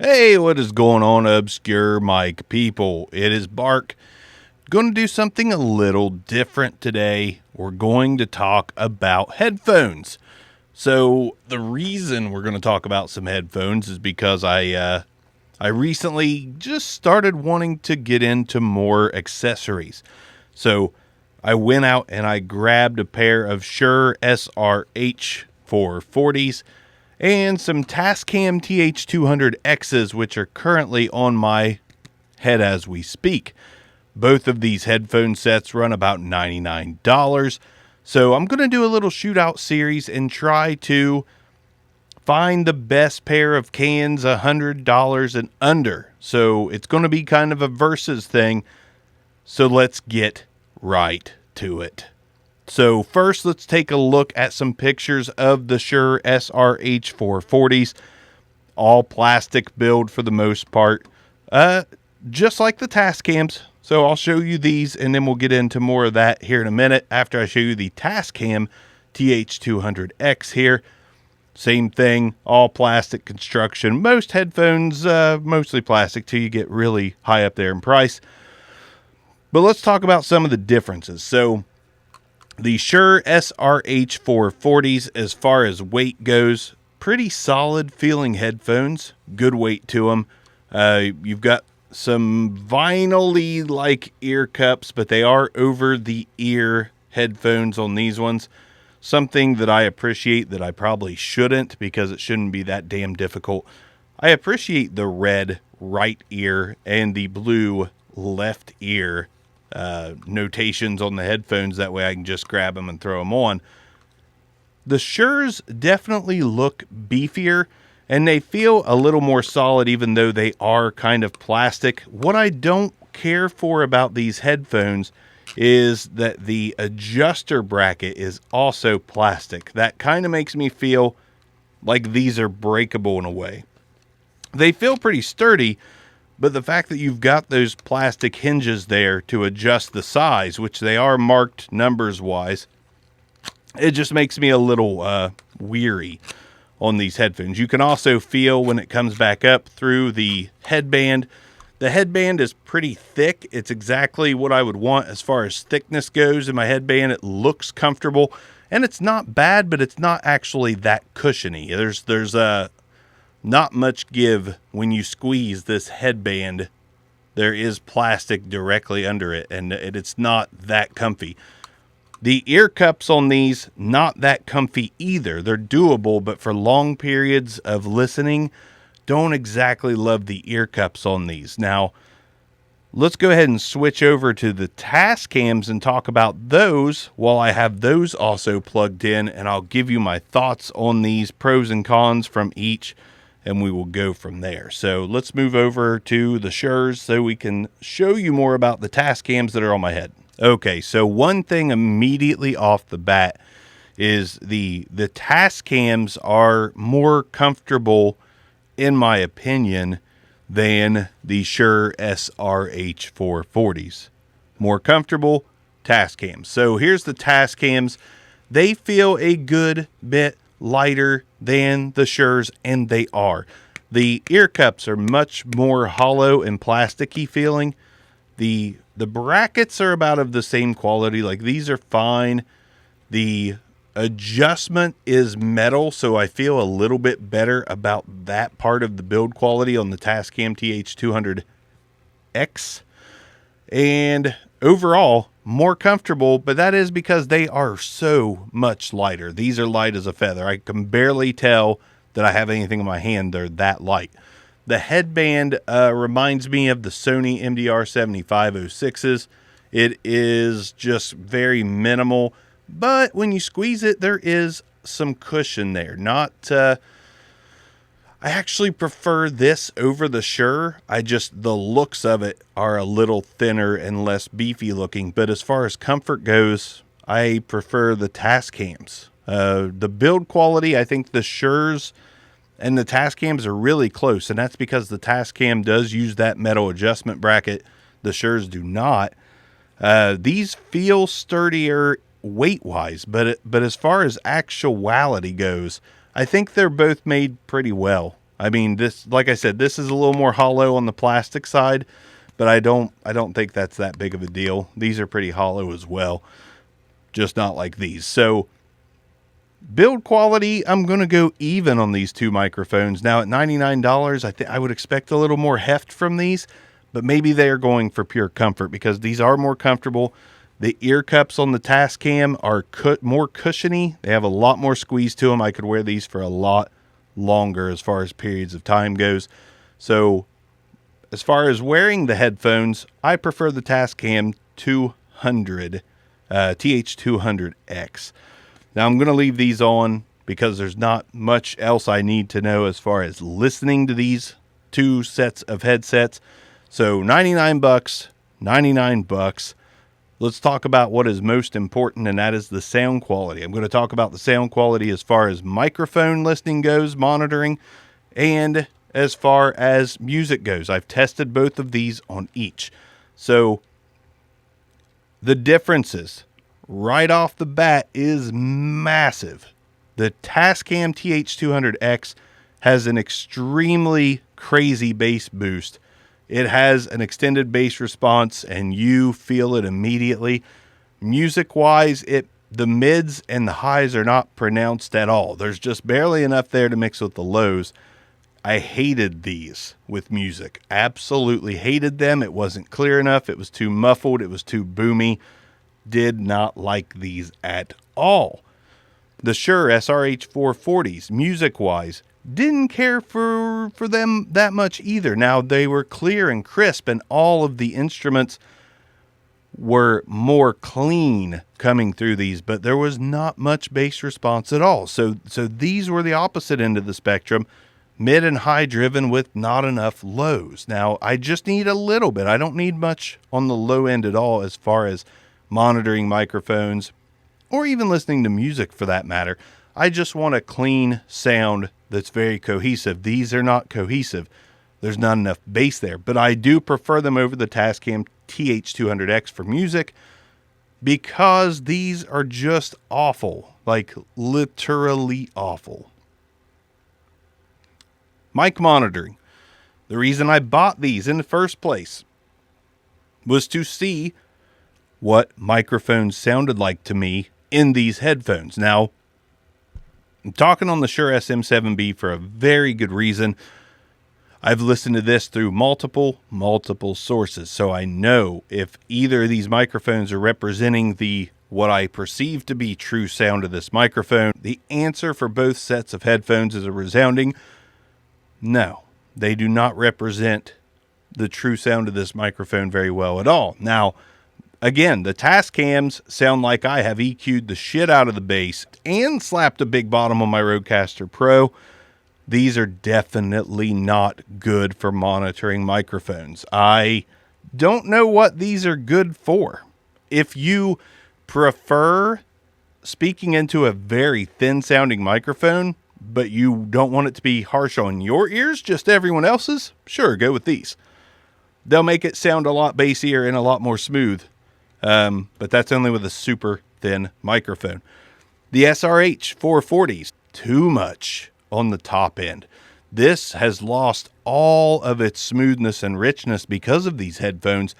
Hey, what is going on, obscure mic people? It is Bark. Going to do something a little different today. We're going to talk about headphones. So the reason we're going to talk about some headphones is because I recently just started wanting to get into more accessories. So I went out and I grabbed a pair of Shure SRH440s and some Tascam TH-200Xs, which are currently on my head as we speak. Both of these headphone sets run about $99. So I'm going to do a little shootout series and try to find the best pair of cans $100 and under. So it's going to be kind of a versus thing. So let's get right to it. So first, let's take a look at some pictures of the Shure SRH440s. All plastic build for the most part, just like the Tascams. So I'll show you these, and then we'll get into more of that here in a minute after I show you the Tascam TH-200X here. Same thing, all plastic construction. Most headphones, mostly plastic till you get really high up there in price. But let's talk about some of the differences. So the Shure SRH440s, as far as weight goes, pretty solid feeling headphones. Good weight to them. You've got some vinyl-y like ear cups, but they are over the ear headphones on these ones. Something that I appreciate that I probably shouldn't, because it shouldn't be that damn difficult. I appreciate the red right ear and the blue left ear notations on the headphones. That way I can just grab them and throw them on. The Shures definitely look beefier and they feel a little more solid, even though they are kind of plastic. What I don't care for about these headphones is that the adjuster bracket is also plastic. That kind of makes me feel like these are breakable in a way. They feel pretty sturdy, but the fact that you've got those plastic hinges there to adjust the size, which they are marked numbers wise, it just makes me a little weary on these headphones. You can also feel when it comes back up through the headband. The headband is pretty thick. It's exactly what I would want as far as thickness goes in my headband. It looks comfortable, and it's not bad, but it's not actually that cushiony. There's not much give when you squeeze this headband. There is plastic directly under it, and it's not that comfy. The ear cups on these, not that comfy either. They're doable, but for long periods of listening, don't exactly love the ear cups on these. Now, let's go ahead and switch over to the Tascams and talk about those while I have those also plugged in, and I'll give you my thoughts on these, pros and cons from each, and we will go from there. So let's move over to the Shures so we can show you more about the Tascams that are on my head. Okay, so one thing immediately off the bat is the Tascams are more comfortable, in my opinion, than the Shure SRH440s. More comfortable Tascams. So here's the Tascams. They feel a good bit lighter than the Shures, and they are. The ear cups are much more hollow and plasticky feeling. The brackets are about of the same quality. Like, these are fine. The adjustment is metal, so I feel a little bit better about that part of the build quality on the Tascam TH-200X. And overall, more comfortable, but that is because they are so much lighter. These are light as a feather. I can barely tell that I have anything in my hand. They're that light. The headband reminds me of the Sony MDR7506s. It is just very minimal, but when you squeeze it, there is some cushion there. I actually prefer this over the Shure. The looks of it are a little thinner and less beefy looking, but as far as comfort goes, I prefer the Tascams. The build quality, I think the Shures and the Tascams are really close, and that's because the Tascam does use that metal adjustment bracket. The Shures do not. These feel sturdier weight-wise, but as far as actuality goes, I think they're both made pretty well. I mean, this, like I said, this is a little more hollow on the plastic side, but I don't think that's that big of a deal. These are pretty hollow as well, just not like these. So build quality, I'm going to go even on these two microphones. Now at $99, I would expect a little more heft from these, but maybe they are going for pure comfort because these are more comfortable. The ear cups on the Tascam are more cushiony. They have a lot more squeeze to them. I could wear these for a lot longer as far as periods of time goes. So as far as wearing the headphones, I prefer the Tascam TH-200X. Now I'm going to leave these on because there's not much else I need to know as far as listening to these two sets of headsets. So $99, $99. Let's talk about what is most important, and that is the sound quality. I'm going to talk about the sound quality as far as microphone listening goes, monitoring, and as far as music goes. I've tested both of these on each. So the differences right off the bat is massive. The Tascam TH-200X has an extremely crazy bass boost. It has an extended bass response, and you feel it immediately. Music-wise, the mids and the highs are not pronounced at all. There's just barely enough there to mix with the lows. I hated these with music. Absolutely hated them. It wasn't clear enough. It was too muffled. It was too boomy. Did not like these at all. The Shure SRH440s, music-wise, didn't care for them that much either. Now, they were clear and crisp, and all of the instruments were more clean coming through these, but there was not much bass response at all. So these were the opposite end of the spectrum, mid and high driven with not enough lows. Now, I just need a little bit. I don't need much on the low end at all as far as monitoring microphones or even listening to music for that matter. I just want a clean sound that's very cohesive. These are not cohesive. There's not enough bass there, but I do prefer them over the Tascam TH-200X for music because these are just awful, like literally awful. Mic monitoring. The reason I bought these in the first place was to see what microphones sounded like to me in these headphones. Now, I'm talking on the Shure SM7B for a very good reason. I've listened to this through multiple sources, so I know if either of these microphones are representing what I perceive to be true sound of this microphone. The answer for both sets of headphones is a resounding no. They do not represent the true sound of this microphone very well at all. Now, again, the Tascams sound like I have EQ'd the shit out of the bass and slapped a big bottom on my Rodecaster Pro. These are definitely not good for monitoring microphones. I don't know what these are good for. If you prefer speaking into a very thin sounding microphone, but you don't want it to be harsh on your ears, just everyone else's, sure, go with these. They'll make it sound a lot bassier and a lot more smooth. But that's only with a super thin microphone. The SRH-440s, too much on the top end. This has lost all of its smoothness and richness because of these headphones.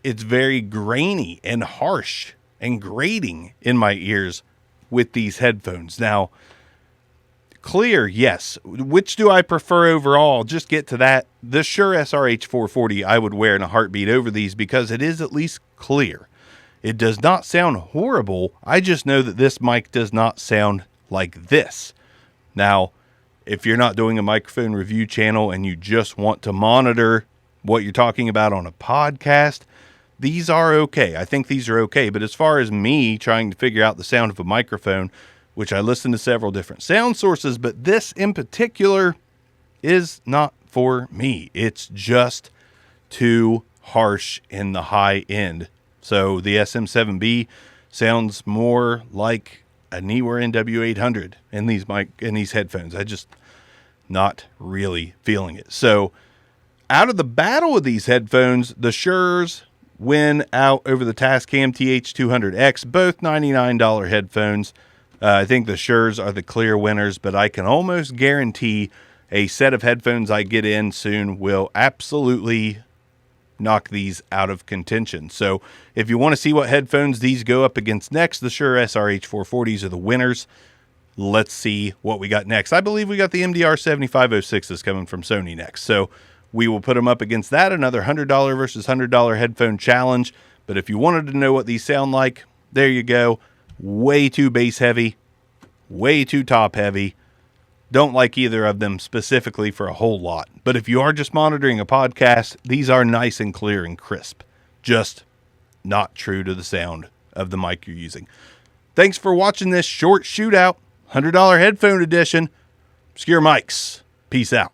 It's very grainy and harsh and grating in my ears with these headphones. Now, clear, yes. Which do I prefer overall? Just get to that. The Shure SRH440 I would wear in a heartbeat over these because it is at least clear. It does not sound horrible. I just know that this mic does not sound like this. Now, if you're not doing a microphone review channel and you just want to monitor what you're talking about on a podcast, these are okay. I think these are okay. But as far as me trying to figure out the sound of a microphone, which I listen to several different sound sources, but this in particular is not for me. It's just too harsh in the high end. So the SM7B sounds more like a Neewer NW800 in these headphones. I just not really feeling it. So out of the battle of these headphones, the Shures win out over the Tascam TH-200X, both $99 headphones. I think the Shures are the clear winners, but I can almost guarantee a set of headphones I get in soon will absolutely knock these out of contention. So if you want to see what headphones these go up against next, the Shure SRH440s are the winners. Let's see what we got next. I believe we got the MDR 7506s coming from Sony next. So we will put them up against that, another $100 versus $100 headphone challenge. But if you wanted to know what these sound like, there you go. Way too bass heavy, way too top heavy. Don't like either of them specifically for a whole lot. But if you are just monitoring a podcast, these are nice and clear and crisp. Just not true to the sound of the mic you're using. Thanks for watching this short shootout, $100 headphone edition. Obscure Mics. Peace out.